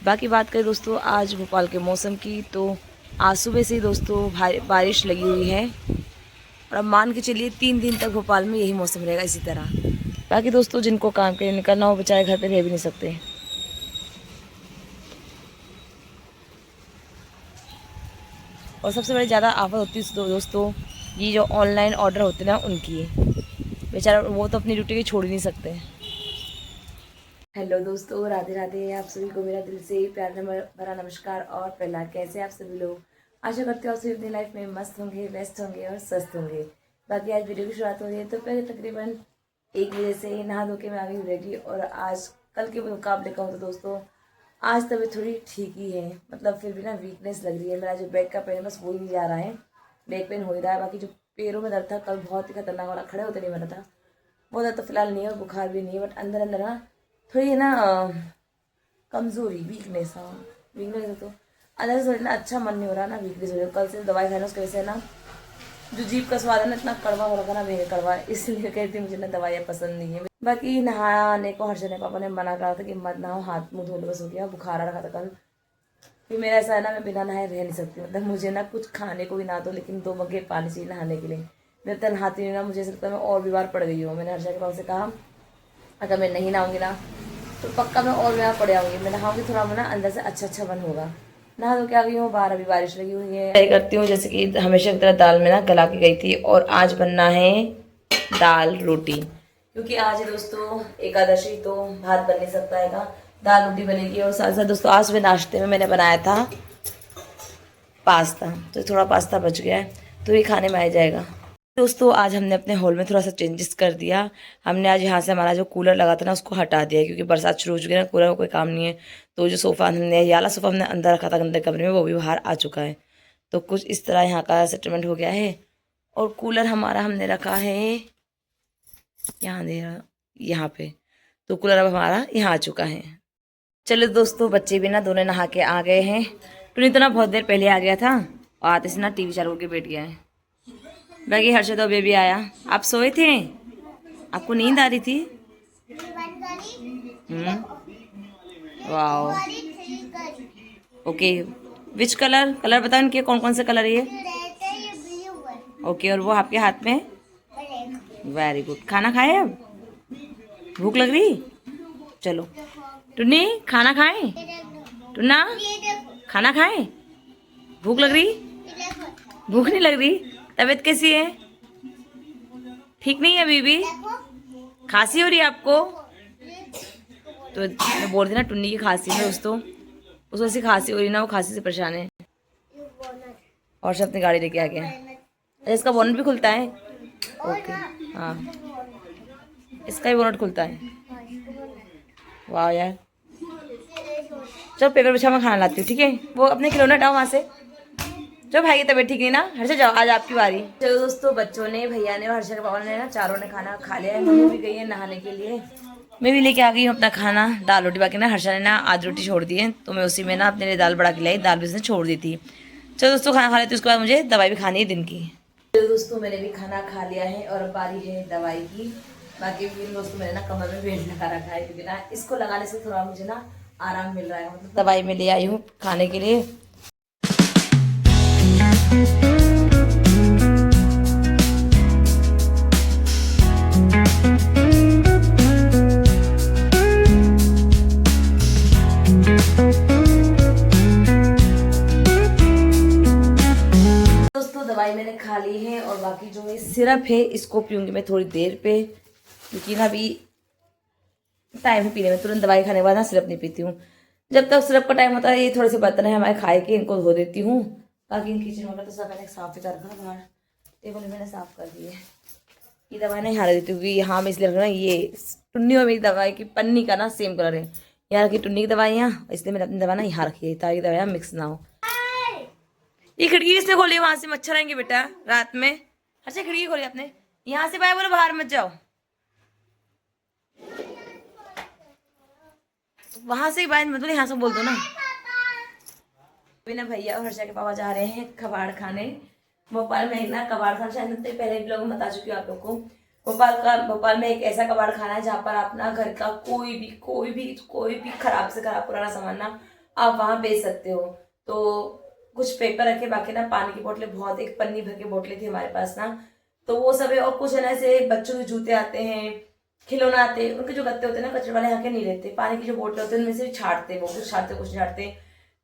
बाकी बात करें दोस्तों आज भोपाल के मौसम की, तो आज सुबह से ही दोस्तों बारिश लगी हुई है और अब मान के चलिए 3 दिन तक भोपाल में यही मौसम रहेगा इसी तरह। बाकी दोस्तों जिनको काम के लिए निकलना हो बेचारे घर पे रह भी नहीं सकते। और सबसे बड़ी ज़्यादा आफत होती है दोस्तों ये जो ऑनलाइन ऑर्डर होते हैं ना उनकी, बेचारा वो तो अपनी ड्यूटी की छोड़ ही नहीं सकते। हेलो दोस्तों, राधे राधे। आप सभी को मेरा दिल से प्यार भरा नमस्कार और प्रहलाद। कैसे आप सभी लोग? आशा करते हो आप सभी अपनी लाइफ में मस्त होंगे, व्यस्त होंगे और स्वस्थ होंगे। बाकी आज वीडियो की शुरुआत हो रही है तो पहले तकरीबन 1 बजे से नहा धो के मैं आ गई रेडी। और आज कल के मुकाबले कहूँ तो दोस्तों आज तबीयत थोड़ी ठीक ही है, मतलब फिर भी ना वीकनेस लग रही है। मेरा जो बैक का पेन है बस वो ही नहीं जा रहा है, बैक पेन हो ही रहा है। बाकी जो पैरों में दर्द था कल बहुत ही खतरनाक वाला, खड़े होते नहीं बना था, वो दर्द तो फिलहाल नहीं है और बुखार भी नहीं है, बट अंदर अंदर ना थोड़ी है ना कमज़ोरी, वीकनेस। हाँ वीकनेस है तो अंदर से ना अच्छा मन नहीं हो रहा ना, वीकनेस हो रही है। कल से दवाई खाना उसकी वजह से ना जो जीभ का स्वाद है ना इतना कड़वा हो रहा था ना, बेहद कड़वा, इसलिए कहती थी मुझे ना दवाइयाँ पसंद नहीं है। बाकी नहाने को हर्षद ने पापा ने मना करा था कि मत नहाओ, हाथ मुँह धो लो, बस हो गया। बुखार आ रखा था कल, फिर मेरा ऐसा है ना मैं बिना नहाए रह नहीं सकती, मतलब मुझे ना कुछ खाने को भी ना दो लेकिन 2 मग्गे पानी चाहिए नहाने के लिए। मैं तो नहाती नहीं ना, मुझे ऐसा लगता है मैं और बीमार पड़ गई हूँ। मैंने हर्षद के पापा से कहा अगर मैं नहीं नहाऊंगी ना तो पक्का मैं और बीमार पड़ जाऊंगी। मैं नहाऊंगी थोड़ा ना अंदर से अच्छा मन होगा। नहा तो क्या गई हूँ बाहर, अभी बारिश लगी हुई है। ट्राई करती हूँ जैसे कि हमेशा की तरह दाल में ना गला के गई थी, और आज बनना है दाल रोटी, क्योंकि आज है दोस्तों एकादशी, तो भात बन नहीं सकता है, दाल रोटी बनेगी। और साथ साथ दोस्तों आज सुबह नाश्ते में मैंने बनाया था पास्ता, तो थोड़ा पास्ता बच गया है तो ये खाने में आ जाएगा। दोस्तों आज हमने अपने हॉल में थोड़ा सा चेंजेस कर दिया। हमने आज यहाँ से हमारा जो कूलर लगा था ना उसको हटा दिया, क्योंकि बरसात शुरू हो चुकी है ना, कूलर का कोई काम नहीं है। तो जो सोफ़ा हमने, ये वाला सोफ़ा हमने अंदर रखा था अंदर कमरे में, वो भी बाहर आ चुका है। तो कुछ इस तरह यहाँ का सेटलमेंट हो गया है। और कूलर हमारा हमने रखा है यहाँ, दे रहा यहाँ पे, तो कूलर अब हमारा यहाँ आ चुका है। चलो दोस्तों बच्चे भी ना दोनों नहा के आ गए हैं। टुनी तो ना बहुत देर पहले आ गया था और आते से ना टीवी चालू करके बैठ गया है। बाकी हर्षद और बेबी आया। आप सोए थे? आपको नींद आ रही थी? Wow, okay. Which colour, colour बताओ इनके कौन कौन से कलर है ये? ओके, और वो आपके हाथ में? Very good. खाना खाए अब? भूख लग रही? चलो टुन्नी खाना खाएं। टुन्ना खाना खाएं, भूख लग रही? भूख नहीं लग रही? तबीयत कैसी है? ठीक नहीं है अभी भी? खांसी हो रही है आपको? तो मैं बोल रही ना टुन्नी की खांसी में दोस्तों, उसको ऐसी खांसी हो रही ना, वो खांसी से परेशान है। और सब अपनी गाड़ी लेके आ गया। अच्छा इसका बोनट भी खुलता है? ओके हाँ, इसका भी बोनट खुलता है। वाह यार, चलो पेपर बिछा मैं खाना लाती हूँ, ठीक है? वो अपने खिलौना हटाओ वहाँ से। चलो भाई की तबीयत ठीक नहीं ना, हर्षद जाओ आज आपकी बारी। चलो दोस्तों बच्चों ने, भैया ने और हर्षद के पापा ने ना चारों ने खाना खा लिया है। मम्मी भी गई है नहाने के लिए, मैं भी लेके आ गई हूँ अपना खाना, दाल रोटी। बाकी ना हर्षद ने ना आधी रोटी छोड़ दी है, तो मैं उसी में ना अपने लिए दाल बड़ा के लाई, दाल भी उसने छोड़ दी थी। चलो दोस्तों खाना खा लेते उसके बाद मुझे दवाई भी खानी है दिन की। चलो दोस्तों मैंने भी खाना खा लिया है और अब बारी है दवाई की। बाकी फिर दोस्तों मैंने ना कमर में बेल्ट लगा रखा है, क्योंकि ना इसको लगाने से थोड़ा मुझे ना आराम मिल रहा है। मतलब दवाई में ले आई हूँ खाने के लिए। दोस्तों दवाई मैंने खा ली है और बाकी जो ये सिरप है इसको पीऊंगी मैं थोड़ी देर पे, क्योंकि ना अभी टाइम है पीने में। तुरंत दवाई खाने के बाद ना सिरप नहीं पीती हूँ। जब तक सिरप का टाइम होता है ये थोड़े से बर्तन है हमारे खाए के, इनको धो देती हूँ। बाकी इन किचन वगैरह तो सब मैंने साफ ही कर रखा, बाहर टेबल मैंने साफ कर दी है। ये दवाई ना यहाँ रख देती हूँ, क्योंकि यहाँ में इसलिए रख रहा हूँ, ये टुन्नी और मेरी दवाई की पन्नी का ना सेम कलर है। यहाँ रखी टुन्नी की दवाइयाँ, इसलिए मैंने अपनी दवा ना यहाँ रखी है ताकि दवाइयाँ मिक्स ना हो। ये खिड़की किसने खोली? वहां से मच्छर आएंगे बेटा रात में। अच्छा खिड़की खोली आपने? यहाँ से बाय बोलो बाहर मत जाओ, वहां से बाहर मत बोलो, यहाँ से बोल दो ना। बिना भैया और हर्षा के पापा जा रहे हैं कबाड़ खाने। भोपाल में ना कबाड़ खाना, शायद पहले ब्लॉग में बता चुकी हूँ आप लोग को। भोपाल में एक ऐसा कबाड़ खाना है जहाँ पर आप ना घर का कोई भी खराब से खराब पुराना सामान ना आप वहां बेच सकते हो। तो कुछ पेपर रखे, बाकी ना पानी की बोतलें बहुत, एक पन्नी भर के बोतलें थी हमारे पास ना, तो वो सब है। और कुछ है ना ऐसे बच्चों के जूते आते हैं, खिलौना आते हैं, उनके जो गत्ते होते हैं ना कचरे वाले यहाँ के नहीं रहते, पानी की जो बोतलें होते हैं उनमें से छाटते, वो कुछ छाटते कुछ नहीं छाटते।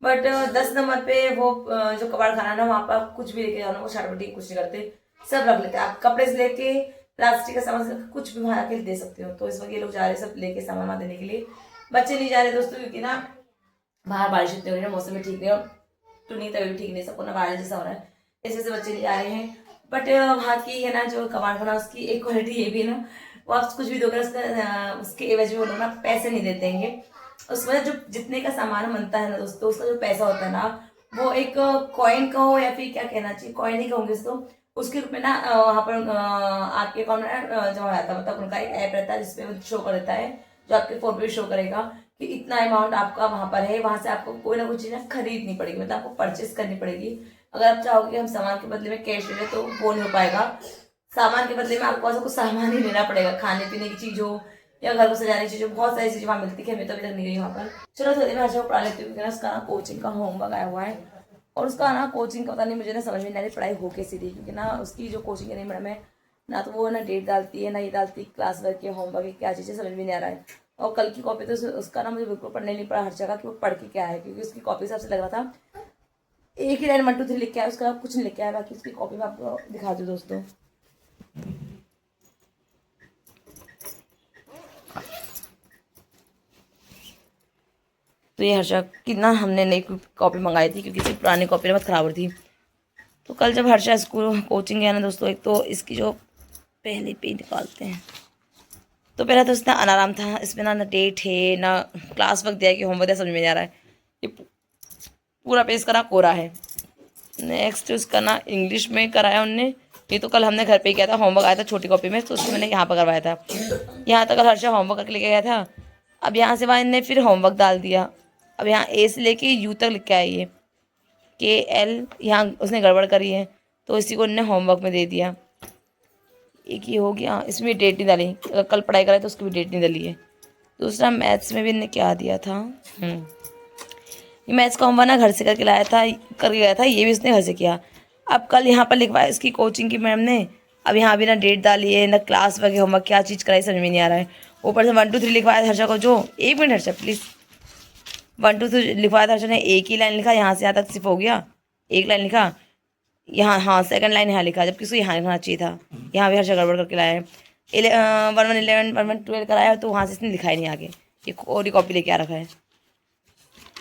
बट 10 नंबर पे वो जो कबाड़ खाना है ना, वहां पर आप कुछ भी लेके जाओ ना, वो छाट कुछ नहीं करते, सब रख लेते हैं। आप कपड़े से लेके प्लास्टिक का सामान से कुछ भी वहां आके दे सकते हो। तो इस वक्त ये लोग जा रहे हैं सब लेके सामान वहां देने के लिए। बच्चे नहीं जा रहे दोस्तों, क्योंकि ना बाहर बारिश इतनी हो रही है, मौसम भी ठीक नहीं है, तो नहीं तभी भी ठीक नहीं, सबको ना बारिश जैसा हो रहा है, इस वजह से बच्चे नहीं जा रहे हैं। बट वहाँ की है ना जो कबाड़ खाना, उसकी एक क्वालिटी ये भी है ना, वो आप कुछ भी दोगे उसका उसके एवज में वो लोग ना पैसे नहीं देते हैं। उसमें जो जितने का सामान बनता है ना दोस्तों, उसका जो पैसा होता है ना, वो एक कॉइन का हो या फिर क्या कहना चाहिए, कॉइन ही कहूंगे इसको, उसके रूप में ना वहाँ पर आपके अकाउंट में जमा रहता है। मतलब उनका एक ऐप रहता है जिसपे शो कर देता है, जो आपके फोन पे शो करेगा कि इतना अमाउंट आपका वहां पर है। वहां से आपको कोई ना कोई चीज ना खरीदनी पड़ेगी, मतलब आपको परचेस करनी पड़ेगी। अगर आप चाहोगे कि हम सामान के बदले में कैश ले लें तो वो नहीं हो पाएगा। सामान के बदले में आपको ऐसा कुछ सामान ही लेना पड़ेगा, खाने पीने की चीज हो या घर को सजाने की चीज हो, बहुत सारी चीजें वहां मिलती है। हमें तो अभी तक नहीं गई वहां पर। चलो थोड़ी देर में हर्षा को पढ़ा लेती हूँ, क्योंकि ना उसका ना कोचिंग का होमवर्क आया हुआ है, और उसका ना कोचिंग का पता नहीं, मुझे ना समझ में नहीं आ रही पढ़ाई हो कैसी रही, क्योंकि ना उसकी जो कोचिंग है मैडम है ना, तो वो ना डेट डालती है ना ये डालती क्लास वर्क के होमवर्क है, क्या चीज़ें समझ में नहीं आ रहा है। और कल की कॉपी तो उसका ना मुझे बिल्कुल पढ़ने नहीं पड़ा हर्षा का, कि वो पढ़ के क्या है, क्योंकि उसकी कॉपी से लग रहा था एक ही लाइन 1 2 3 लिख के आया, उसका कुछ नहीं लिख के आया। बाकी उसकी कॉपी में आपको दिखा दूँ दोस्तों। तो ये हर्षा की ना हमने नई कॉपी मंगाई थी, क्योंकि इसकी पुरानी कॉपी बहुत ख़राब हो रही थी। तो कल जब हर्षा स्कूल कोचिंग गया ना दोस्तों, एक तो इसकी जो पहली पेज निकालते हैं, तो पहला तो इसका अनाराम था, इसमें ना डेट है ना क्लास वर्क दिया कि होमवर्क दिया, समझ में नहीं आ रहा है। ये पूरा पेज का ना कोरा है। नेक्स्ट उसका ना इंग्लिश में कराया उनने, ये तो कल हमने घर पे ही किया था, होमवर्क आया था छोटी कॉपी में, तो उसको मैंने यहाँ पर करवाया था। यहाँ तक कल हर्षा होमवर्क करके लेके गया था। अब यहाँ से वहाँ इनने फिर होमवर्क डाल दिया। अब यहाँ ए से लेके यू तक लिख के आई है, KL यहाँ उसने गड़बड़ करी है, तो इसी को उन्होंने होमवर्क में दे दिया। एक ये हो गया, इसमें डेट नहीं डाली, अगर कल पढ़ाई कराए तो उसकी भी डेट नहीं डाली है। दूसरा मैथ्स में भी इनने क्या दिया था, ये मैथ्स का होमवर्क ना घर से करके लाया था, करके गया था, ये भी उसने घर से किया। अब कल यहाँ पर लिखवाया इसकी कोचिंग की मैम ने, अब यहाँ भी ना डेट डाली है ना क्लास वगैरह होमवर्क, क्या चीज़ कराई समझ में नहीं आ रहा है। ऊपर से 1 2 3 लिखवाया हर्षा को, जो 1 मिनट हर्षा प्लीज़, 1 2 3 लिखवाया था हर्षा ने, एक ही लाइन लिखा, यहाँ से यहाँ तक सिर्फ हो गया, एक लाइन लिखा यहाँ, हाँ सेकंड लाइन यहाँ लिखा, जबकि उसको यहाँ लिखना चाहिए था। यहाँ भी हर्षा गड़बड़ करके लाया है। 1 1 11 1 1 12 कराया, तो वहाँ से इसने लिखा ही नहीं आगे, ये और ही कॉपी लेके आ रखा है।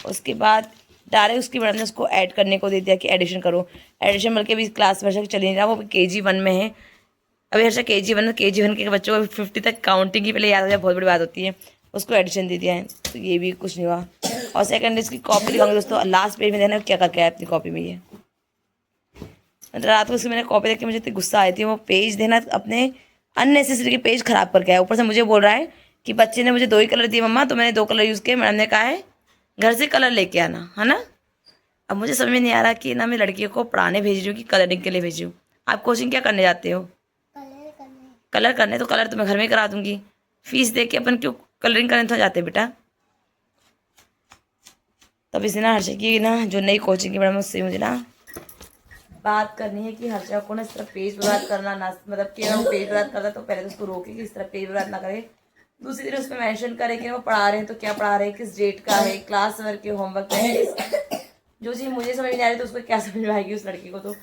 उसके बाद डायरेक्ट उसकी मैडम ने उसको ऐड करने को दे दिया कि एडिशन करो। एडिशन बल्कि भी क्लास वर्षा चल नहीं रहा, वो KG 1 में है अभी हर्षा। KG 1 के बच्चों को 50 तक काउंटिंग की पहले याद आ जाए, बहुत बड़ी बात होती है। उसको एडिशन दे दिया है, तो ये भी कुछ नहीं हुआ। और सेकंड इसकी कॉपी दिखाऊंगी दोस्तों, लास्ट पेज में देना क्या करके आया अपनी कॉपी में। ये रात को उसकी मैंने कॉपी देख के मुझे इतनी गुस्सा आई थी, वो पेज देना अपने अननेसेसरी के पेज खराब करके आया। ऊपर से मुझे बोल रहा है कि बच्चे ने मुझे 2 ही कलर दिए मम्मा, तो मैंने 2 कलर यूज़ किए, मैडम ने कहा है घर से कलर लेके आना, है ना। अब मुझे समझ में नहीं आ रहा कि ना मैं लड़कियों को पढ़ाने भेज रही हूँ कि कलरिंग के लिए भेज रही हूँ। आप कोचिंग क्या करने जाते हो? कलर करने। तो कलर तो मैं घर में ही करा दूंगी, फीस दे के अपन क्यों कलरिंग करने तो जाते बेटा। तब इसे ना हर्षा की ना जो नई कोचिंग की मैडम, उससे मुझे ना बात करनी है कि हर्षा को ना इस तरह पेज बर्बाद करना ना, मतलब कि वो पेज बर्बाद करता तो पहले तो उसको रोके कि इस तरह पेज बर्बाद ना करे। दूसरी तरफ उस पर मैंशन करे कि वो पढ़ा रहे हैं तो क्या पढ़ा रहे हैं, किस डेट का है, क्लास वर्क के होमवर्क है। जो चीज़ मुझे समझ नहीं आ रही तो उसको क्या समझ में आएगी उस लड़की को। तो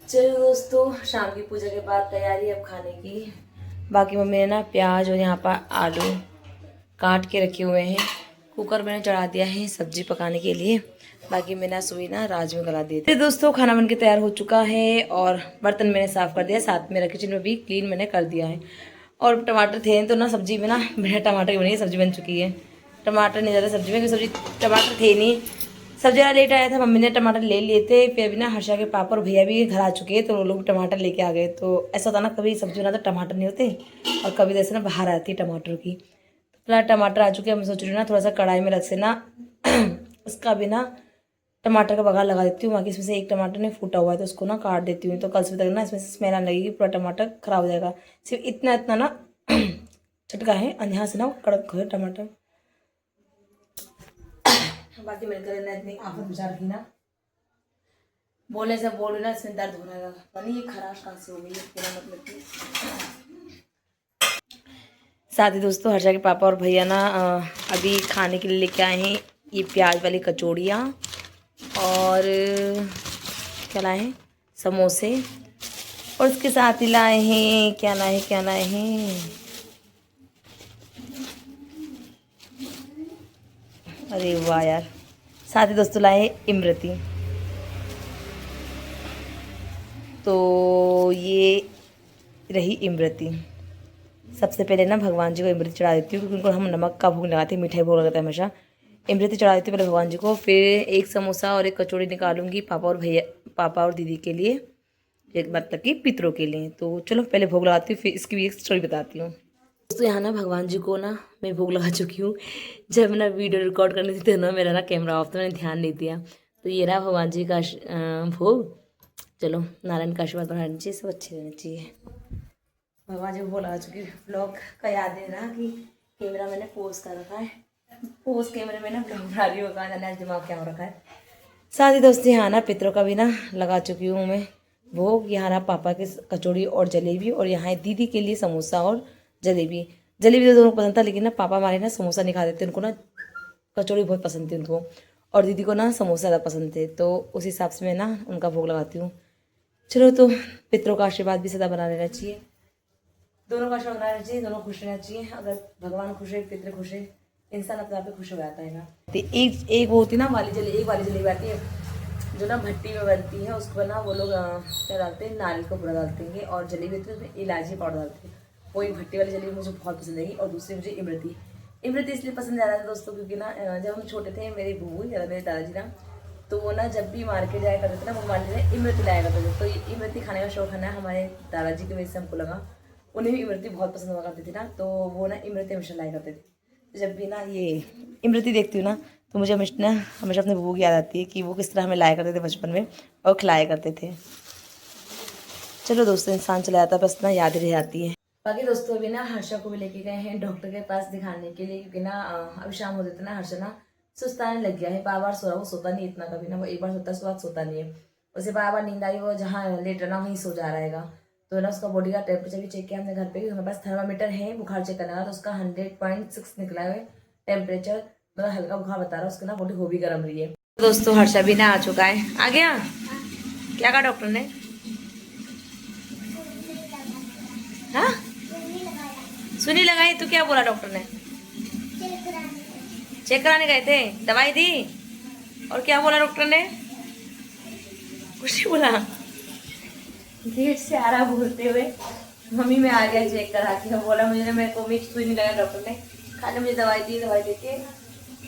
चलो दोस्तों, शाम की पूजा के बाद तैयारी अब खाने की। बाकी मम्मी ने ना प्याज और यहाँ पर आलू काट के रखे हुए हैं, कुकर मैंने चढ़ा दिया है सब्जी पकाने के लिए। बाकी मैंने सुई ना राजमा गला दिए थे। दोस्तों खाना बनके तैयार हो चुका है, और बर्तन मैंने साफ़ कर दिया, साथ में किचन में भी क्लीन मैंने कर दिया है। और टमाटर थे तो ना सब्जी में ना बिना टमाटर की बनी सब्जी बन चुकी है। टमाटर नहीं ज़्यादा सब्जी में, सब्जी टमाटर थे नहीं, सब ज़रा लेट आया था, मम्मी ने टमाटर ले लिए थे। फिर अभी ना हर्षा के पापा और भैया भी घर आ चुके हैं, तो वो लोग टमाटर लेके आ गए। तो ऐसा होता ना, कभी सब्जी बनाते टमाटर नहीं होते, और कभी जैसे ना बाहर आती है टमाटर की। फिलहाल टमाटर आ चुके हैं, मैं सोच रही हूँ ना थोड़ा सा कढ़ाई में रख से ना उसका भी ना टमाटर का बघार लगा देती हूँ। बाकी इसमें से एक टमाटर नहीं फूटा हुआ है, तो उसको ना काट देती हूँ, तो कल सुबह तक ना इसमें से स्मेल आने लगेगी, पूरा टमाटर खराब हो जाएगा। सिर्फ इतना इतना ना छटका है, और यहाँ से ना कड़क है टमाटर। बाकी मेरे घर ने इतनी आफत विचार की ना, बोलने से बोल ना इसमें दर्द हो रहा है। पता नहीं ये खराश कहाँ से हो गई है, मेरा मतलब कि। साथ ही दोस्तों हर्षा के पापा और भैया ना अभी खाने के लिए लेके आए हैं ये प्याज वाली कचौड़ियाँ और क्या लाए हैं, समोसे, और उसके साथ ही लाए हैं क्या लाए हैं, अरे वाह यार, साथ ही दोस्तों लाए इमरती। तो ये रही इमरती। सबसे पहले ना भगवान जी को इमरती चढ़ा देती हूँ, क्योंकि उनको हम नमक का भोग लगाते हैं, मिठाई भोग लगाते हैं हमेशा। इमरती चढ़ा देती हूँ पहले भगवान जी को, फिर एक समोसा और एक कचौड़ी निकालूंगी पापा और दीदी के लिए, एक मतलब कि पितरों के लिए। तो चलो पहले भोग लगाती हूँ, फिर इसकी भी एक स्टोरी बताती हूँ। दोस्तों यहाँ ना भगवान जी को ना मैं भोग लगा चुकी हूँ। जब मैं ना वीडियो रिकॉर्ड करनी थी तो ना मेरा ना कैमरा ऑफ था, मैंने ध्यान नहीं दिया। तो ये रहा भगवान जी का भोग। चलो नारायण का आशीर्वाद बनाना चाहिए, सब अच्छे रहना चाहिए। भगवान जी को भोग लगा चुकी हूँ। ब्लॉग का याद है ना कि कैमरा मैंने पोज कर रखा है, पोज कैमरे में ना ब्लॉग बना रही होगा, जाने दिमाग क्या हो रखा है। साथ ही दोस्तों यहाँ ना पितरों का भी ना लगा चुकी हूँ मैं भोग। यहाँ ना पापा के कचौड़ी और जलेबी, और यहाँ है दीदी के लिए समोसा और जलेबी। जलेबी तो दोनों को पसंद था, लेकिन ना पापा हमारे ना समोसा नहीं खा देते, उनको ना कचौड़ी बहुत पसंद थी उनको, और दीदी को ना समोसा ज़्यादा पसंद थे। तो उस हिसाब से मैं ना उनका भोग लगाती हूँ। चलो तो पितरों का आशीर्वाद भी सदा बना रहना चाहिए, दोनों का आशीर्वाद रहना चाहिए, दोनों खुश रहना चाहिए। अगर भगवान खुश है, पितृ खुश है, इंसान अपने आप पे खुश हो जाता है ना। तो एक वो होती है ना वाली जलेबी आती है जो ना भट्टी में बनती है, उसको ना वो लोग क्या डालते हैं, नारियल का पूरा डालते हैं, और जलेबी होती है उसमें इलायची पाउडर डालते हैं। वो एक भट्टी वाली जलेबी मुझे बहुत पसंद है। और दूसरी मुझे इमरती इसलिए पसंद ज़्यादा था दोस्तों, क्योंकि ना जब हम छोटे थे मेरी बहू या मेरे दादाजी ना, तो वो ना जब भी मार्केट जाया करते थे ना, वो मार्केट में इमरती लाया करते थे। तो ये इमरती खाने का शौक है ना हमारे दादाजी की वजह से हमको लगा, उन्हें भी इमरती बहुत पसंद हुआ करती थी ना, तो वो ना इमरती हमेशा लाया करते थे। तो जब भी ना ये इमरती देखती हूँ ना, तो मुझे हमेशा अपने बहू की याद आती है कि वो किस तरह हमें लाया करते थे बचपन में और खिलाया करते थे। चलो दोस्तों, इंसान चला जाता है बस ना याद रह जाती है। बाकी दोस्तों अभी ना हर्षा को भी लेके गए हैं डॉक्टर के पास दिखाने के लिए, क्योंकि ना अभी शाम हो जाती है ना, हर्षा ना सुस्ताने लग गया है, बार बार सो रहा, वो सोता नहीं इतना कभी ना, वो एक बार सोता है उसके बाद सोता नहीं है, उसे बार बार नींद आई, वो जहाँ लेट रहना वहीं सो जा रहेगा। तो ना उसका बॉडी का टेम्परेचर भी चेक किया हमने घर पे, हमारे पास थर्मामीटर है बुखार चेक करने का, तो उसका 100.6 निकला है टेम्परेचर, मतलब हल्का बुखार बता रहा है, उसकी ना बॉडी हो भी गर्म रही है। दोस्तों हर्षा भी ना आ चुका है, आ गया। क्या कहा डॉक्टर ने? हाँ सुनी लगाई, तो क्या बोला डॉक्टर ने? चेक कराने गए थे, दवाई दी, और क्या बोला डॉक्टर ने? कुछ नहीं बोला। गेट से आ रहा बोलते हुए मम्मी मैं आ गया चेक करा के, बोला मुझे मेरे को भी सुई नहीं लगा, डॉक्टर ने खाने मुझे दवाई दी, दवाई देके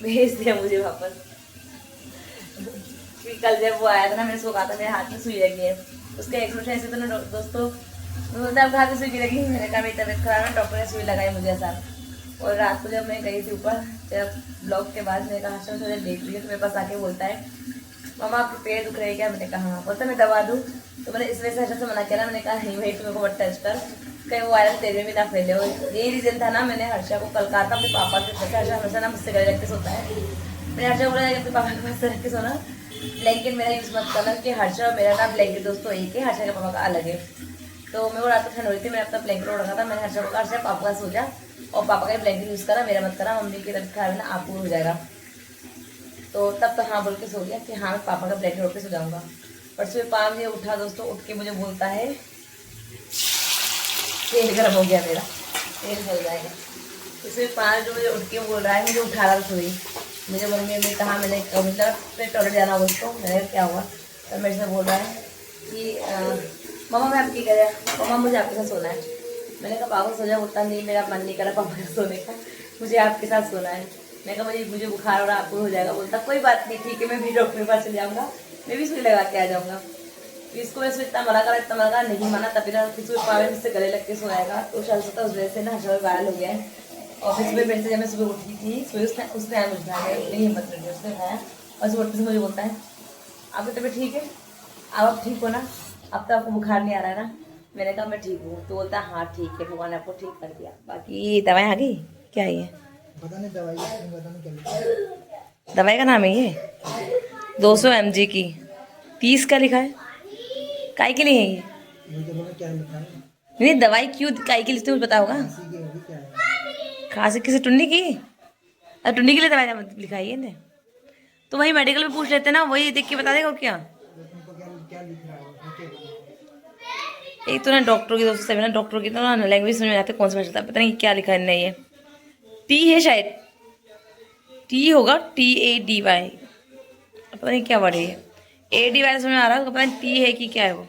भेज दिया मुझे वापस। कल जब वो आया था ना, मैंने उसको कहा था मेरे हाथ में सुई लगी है, उसका एक्सप्रेशन ऐसे तो ना दोस्तों, मतलब हाथ में सुई लगी, मैंने कहा मेरी तबीयत खराब है, डॉक्टर ने सुई लगाई मुझे ऐसा। और रात को जब मैं गई थी ऊपर, जब ब्लॉग के बाद मैंने कहा हर्षा मुझे देख लिया, तो मेरे पास आके बोलता है मामा आपके पेड़ दुख रहे क्या? मैंने कहा हाँ। बोलता मैं दवा दूँ? तो मैंने इस वजह से हर्षा से मना किया ना, मैंने कहा नहीं भाई तुम्हें को मत टच कर, कहीं वो वायरल तेरे में भी ना फैले हो। यही रीजन था ना, मैंने हर्षा को कल कहा था अपने पापा के पास, हर्षा हमेशा ना मुझसे गले रख के सोता है, मैंने हर्षा को बोला अपने पापा के पास रख के सोना, ब्लैंकेट मेरा यूज़ मत करना, कि हर्षा और मेरा ना ब्लैंकेट दोस्तों एक है, हर्षा के पापा का अलग है। तो मैं वो रात को ठंड हो रही थी, मैंने अपना ब्लैंकेट ओढ़ रखा था, मैंने हर्षा को कहा हर्षा पापा का सो जा, और पापा का ब्लैंकेट यूज़ करा, मेरा मत करा, मम्मी की तबीयत खराब है ना आपको हो जाएगा। तो तब तो हाँ बोल के सो गया कि हाँ मैं पापा का ब्लैंकेट ओढ़ के सो जाऊँगा। पर सुबह 5 बजे उठा दोस्तों, उठ के मुझे बोलता है तेल गर्म हो गया मेरा, तेल जल जाएगा। तो सुबह 5 बजे उठ के बोल रहा है, मुझे उठा रहा सोई, मुझे मम्मी ने कहा, मैंने मतलब टॉयलेट जाना दोस्तों, मैंने क्या हुआ, तो मेरे से बोल रहा है कि मामा मैं आपकी कह रहा, मामा मुझे आपके साथ सोना है। मैंने कहा पापा सो जाए, उतना नहीं मेरा मन नहीं करा पापा के सोने का, मुझे आपके साथ सोना है। मैं कहा मुझे बुखार हो रहा आपको हो जाएगा। बोलता कोई बात नहीं ठीक है, मैं भी डॉक्टर के पास चले जाऊँगा, मैं भी सुई लगा के आ जाऊँगा। इसको वैसे इतना मना करा नहीं माना, तभी ना किसी पावे मुझसे गले लग के सोएगा, तो शायद सोता उस वजह से ना हर्षा वायरल हो गया है। और फिर सुबह मेरे से जब मैं सुबह उठी थी, सुबह उसने आया मुझे उठाया, नहीं हिम्मत कर दी, उसने उठाया और सुबह उठते से मुझे बोलता है आपकी तबीयत ठीक है, आप ठीक हो ना, अब तो आपको बुखार नहीं आ रहा है ना? मैंने कहा मैं ठीक हूँ। तो बोलता हाँ ठीक है, भगवान ने आपको ठीक कर दिया। बाकी दवाएं आ गई क्या? ये पता नहीं दवाई पता नहीं क्या। दवाई का नाम है ये 200 mg की। 30 का लिखा है, काय के लिए है ये? क्या लिखा है? नहीं दवाई क्यों काय के लिए तुम्हें पता होगा। खांसी की होगी क्या है? खांसी किसी टुन्नी की? अरे टुन्नी के लिए दवाई लिखा है ये ने। तो वही मेडिकल में पूछ लेते ना, वही देख के बता देगा क्या। तुमको क्या क्या लिख रहा है वो? क्या लिखा एक तो ना डॉक्टर की दोस्तों सभी ना डॉक्टर की तो ना लैंग्वेज समझ में आते कौन सा चलता है, पता नहीं क्या लिखा है इनने ये। टी है शायद, टी होगा TADY, पता नहीं क्या वर्ड है ये। ADY समझ में आ रहा है, पता नहीं टी है कि क्या है वो।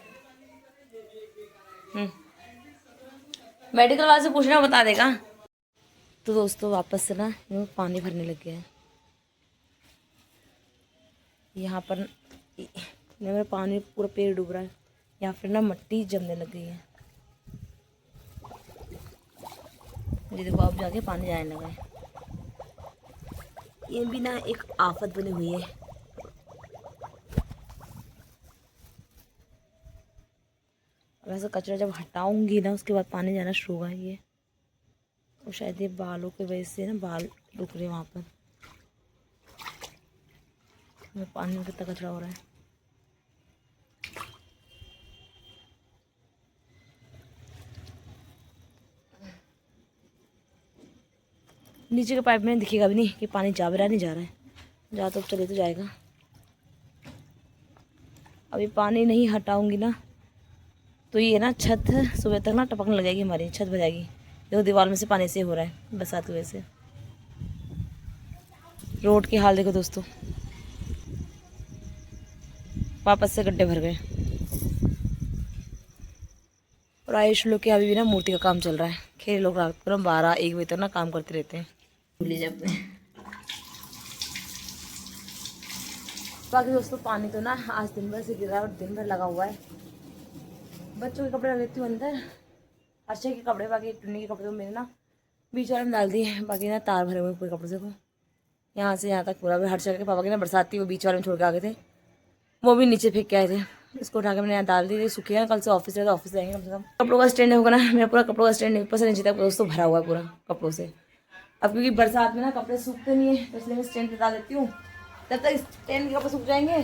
मेडिकल वाले से पूछना बता देगा। तो दोस्तों वापस से ना पानी भरने लग गया है यहाँ पर। मेरा पानी पूरा पेड़ डूब रहा है, यहाँ फिर ना मिट्टी जमने लग गई है। ये देखो अब जाके पानी जाने लगा है। ये भी ना एक आफत बनी हुई है। वैसे कचरा जब हटाऊंगी ना उसके बाद पानी जाना शुरू होगा ये। और शायद ये बालों की वजह से ना बाल रुक रहे वहाँ पर। पानी में कितना कचरा हो रहा है। नीचे के पाइप में दिखेगा भी नहीं कि पानी जा भी रहा नहीं जा रहा है। जा तो चले तो जाएगा। अभी पानी नहीं हटाऊंगी ना तो ये ना छत सुबह तक ना टपकने लगेगी, हमारी छत भर जाएगी। देखो दीवार में से पानी से हो रहा है बरसात की वजह से। रोड की हाल देखो दोस्तों, वापस से गड्ढे भर गए। और आयुष लोग के अभी भी ना मूर्ति का काम चल रहा है। खेल लोग रात को 12-1 बजे तक ना काम करते रहते हैं। बाकी दोस्तों पानी तो ना आज दिन भर से गिरा और दिन भर लगा हुआ है। बच्चों के कपड़े लेती हूँ अंदर, अच्छे के कपड़े, बाकी टुन्नी के कपड़े तो मेरे ना बीच वाले में डाल दिए। बाकी ना तार भरे हुए पूरे कपड़े से, को यहाँ से यहाँ तक पूरा। हर जगह के पापा की ना बरसात थी, वो बीच वाले में छोड़ के आ गए थे, वो भी नीचे फेंक के आए थे। इसको उठा के मैंने यहाँ डाल दी, सूखे ना। कल से ऑफिस है तो ऑफिस जाएंगे कम से कम। कपड़ों का स्टैंड होगा ना, मेरा पूरा कपड़ों का स्टैंड ऊपर से नीचे तक दोस्तों भरा हुआ है पूरा कपड़ों से। अब क्योंकि बरसात में ना कपड़े सूखते नहीं है तो इसलिए मैं स्टैंड पे डाल देती हूँ। जब तक स्टैंड के कपड़े सूख जाएंगे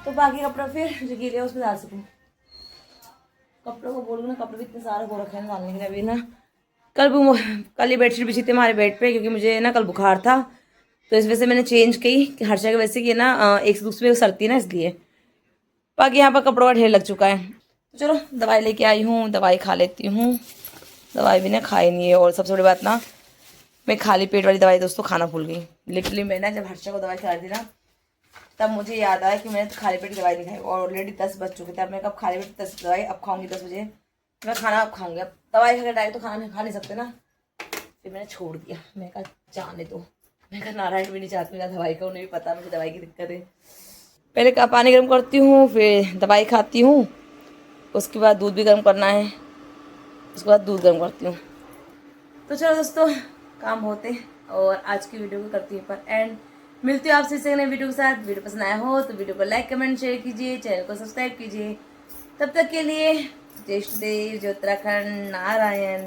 तो बाकी कपड़ा फिर जो गीले है उसमें डाल सकूँ। कपड़ों को बोलूँ ना, कपड़े भी इतने सारे हो रखे हैं डालने के लिए। अभी ना कल ही बेडशीट बिछी थी हमारे बेड पे, क्योंकि मुझे ना कल बुखार था तो इस वजह से मैंने चेंज की कि हर जगह वैसे कि ना एक से दूसरे में सर्दी ना, इसलिए। बाकी यहाँ पर कपड़ों का ढेर लग चुका है। तो चलो दवाई लेके आई हूँ, दवाई खा लेती हूँ। दवाई भी ना खाई नहीं है, और सबसे बड़ी बात ना मैं खाली पेट वाली दवाई दोस्तों खाना भूल गई। लिटरली मैं ना जब हर्षा को दवाई खिलाई थी ना तब मुझे याद आया कि मैंने तो खाली पेट दवाई नहीं खाई, और ऑलरेडी 10 बज चुके थे। अब मैं कब खाली पेट 10 दवाई अब खाऊंगी, 10 बजे मैं खाना अब खाऊंगी। अब दवाई खा के डायरेक्ट तो खाना खा नहीं सकते ना, फिर मैंने छोड़ दिया। मैं कहा जाने दो, मैं कहा नारायण भी नहीं चाहती मेरा दवाई का, उन्हें भी पता मुझे दवाई की दिक्कत है। पहले का पानी गर्म करती हूँ, फिर दवाई खाती हूँ, उसके बाद दूध भी गर्म करना है, उसके बाद दूध गर्म करती हूँ। तो चलो दोस्तों काम होते और आज की वीडियो को करती हूँ पर एंड। मिलती हूँ आपसे इस नए वीडियो के साथ। वीडियो पसंद आया हो तो वीडियो को लाइक कमेंट शेयर कीजिए, चैनल को सब्सक्राइब कीजिए। तब तक के लिए जय श्री देव, जय उत्तराखंड, नारायण।